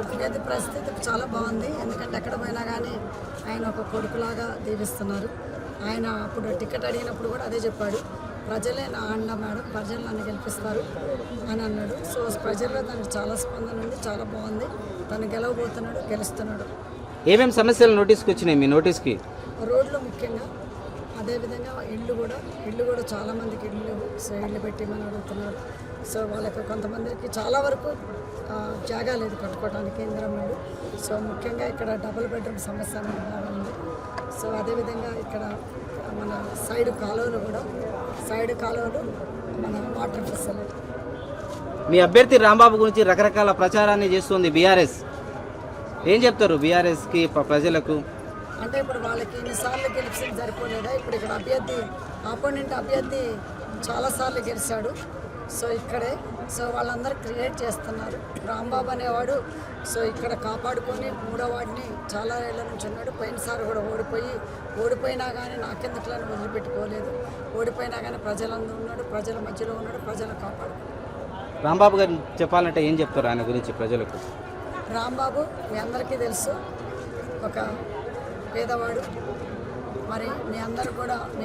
పురోగతి పరిస్థితి చాలా బాగుంది. ఎందుకంటే ఎక్కడ పోయినా కానీ ఆయన ఒక కొడుకులాగా దీవిస్తున్నారు. ఆయన అప్పుడు టికెట్ అడిగినప్పుడు కూడా అదే చెప్పాడు, ప్రజలే నా అండ మేడం, ప్రజలు నన్ను గెలిపిస్తారు అని అన్నాడు. సో ప్రజల్లో తనకు చాలా స్పందన ఉంది, చాలా బాగుంది. తను గెలవబోతున్నాడు, గెలుస్తున్నాడు. ఏమేమి సమస్యలు నోటీస్కి వచ్చినాయి మీ నోటీస్కి? రోడ్లు ముఖ్యంగా, అదేవిధంగా ఇళ్ళు కూడా చాలామందికి ఇళ్ళు లేవు. సో ఇళ్ళు పెట్టిమని అడుగుతున్నారు. సో వాళ్ళకి కొంతమందికి చాలా వరకు జాగా లేదు కట్టుకోవడానికి, ఇందిరమ్మలు. సో ముఖ్యంగా ఇక్కడ డబుల్ బెడ్రూమ్ సమస్య అనేది బాగా ఉంది. సో అదేవిధంగా ఇక్కడ మన సైడ్ కాలువలు మన వాటర్ ఫెసిలిటీ. మీ అభ్యర్థి రాంబాబు గురించి రకరకాల ప్రచారాన్ని చేస్తుంది బీఆర్ఎస్. ఏం చెప్తారు బీఆర్ఎస్కి ప్రజలకు? అంటే ఇప్పుడు వాళ్ళకి ఎన్నిసార్లు గెలిచింది సరిపోలేదా? ఇప్పుడు ఇక్కడ ఆపోనెంట్ అభ్యర్థి చాలాసార్లు గెలిచాడు. సో ఇక్కడే వాళ్ళందరూ క్రియేట్ చేస్తున్నారు. రాంబాబు అనేవాడు సో ఇక్కడ కాపాడుకొని 3వ వార్డుని చాలా ఏళ్ళ నుంచి ఉన్నాడు. పోయినసారి కూడా ఓడిపోయినా కానీ నాకెందుకులని వదిలిపెట్టుకోలేదు. ఓడిపోయినా కానీ ప్రజలందరూ ఉన్నాడు, ప్రజల మధ్యలో ఉన్నాడు, ప్రజలు కాపాడుకున్నాడు. రాంబాబు గారు చెప్పాలంటే ఏం చెప్తారు ఆయన గురించి ప్రజలకు? రాంబాబు మీ అందరికీ తెలుసు, ఒక పేదవాడు. మరి మీ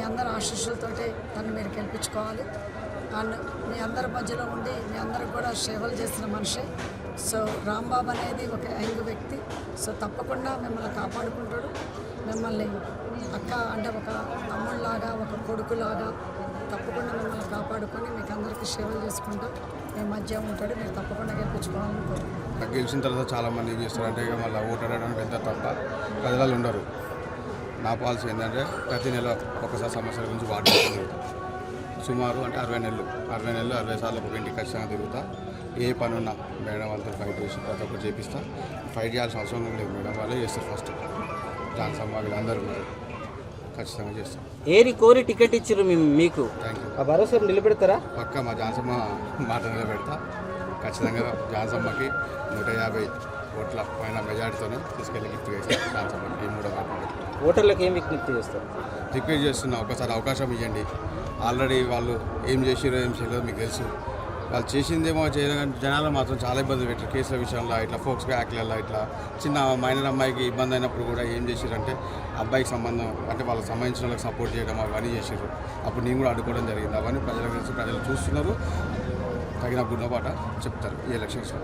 అందరి ఆశీస్సులతోటే తను మీరు గెలిపించుకోవాలి. అండ్ మీ అందరి మధ్యలో ఉండి మీ అందరికి కూడా సేవలు చేసిన మనిషి. సో రాంబాబు అనేది ఒక యంగ్ వ్యక్తి. సో తప్పకుండా మిమ్మల్ని కాపాడుకుంటాడు. మిమ్మల్ని అంటే ఒక తమ్ముళ్ళలాగా, ఒక కొడుకులాగా తప్పకుండా మిమ్మల్ని కాపాడుకొని మీకు అందరికీ సేవలు చేసుకుంటూ మీ మధ్య ఉంటాడు. మీరు తప్పకుండా గెలిపించుకోవాలని కోరుకుంటున్నాను. గెలిచిన తర్వాత చాలామంది ఏం చేస్తారంటే ఇక మళ్ళీ ఓటాడడానికి వెళ్తే తప్ప ప్రజలు ఉండరు. నా పాలసీ ఏంటంటే ప్రతి నెల ఒకసారి సమస్యల గురించి వాడుకుంటుంది. సుమారు అంటే 60 నెలలు 60 సార్లు ఒక ఇంటికి ఖచ్చితంగా తిరుగుతా. ఏ పని ఉన్నా మేడం వాళ్ళతో ఫైట్ చేసి ప్రతి ఒక్కరు చేపిస్తా. ఫైట్ చేయాల్సిన అవసరం లేదు, మేడం వాళ్ళే చేస్తారు. ఫస్ట్ జాన్సమ్మ వీళ్ళందరూ ఖచ్చితంగా చేస్తాం. ఏరి కోరి టికెట్ ఇచ్చారు మీకు, థ్యాంక్ యూ. ఆ భరోసా నిలబెడతారా? పక్క మా జాన్సమ్మ మాట నిలబెడతా. ఖచ్చితంగా జాన్సమ్మకి 150 ఓట్ల పైన మెజార్టీతోనే తీసుకెళ్ళి గిఫ్ట్ చేస్తాను. జాన్సమ్మకి ఈ 3వ వార్డు ఓటర్లకు ఏం విజ్ఞప్తి చేస్తారు? రిక్వెస్ట్ చేస్తున్నా, ఒకసారి అవకాశం ఇవ్వండి. ఆల్రెడీ వాళ్ళు ఏం చేసిరో ఏం చేయలేదో మీకు తెలుసు. వాళ్ళు చేసిందేమో చేయలేదు, జనాలు మాత్రం చాలా ఇబ్బంది పెట్టారు. కేసుల విషయంలో ఇట్లా ఫోక్స్ యాక్ట్లలో ఇట్లా చిన్న మైనర్ అమ్మాయికి ఇబ్బంది అయినప్పుడు కూడా ఏం చేసిరంటే అబ్బాయికి సంబంధం అంటే వాళ్ళకి సంబంధించిన వాళ్ళకి సపోర్ట్ చేయడం అవన్నీ చేసారు. అప్పుడు నేను కూడా అడ్డుకోవడం జరిగింది. అవన్నీ ప్రజలకు తెలిసి ప్రజలు చూస్తున్నారు. తగిన గుణపాట చెప్తారు ఈ ఎలక్షన్స్లో.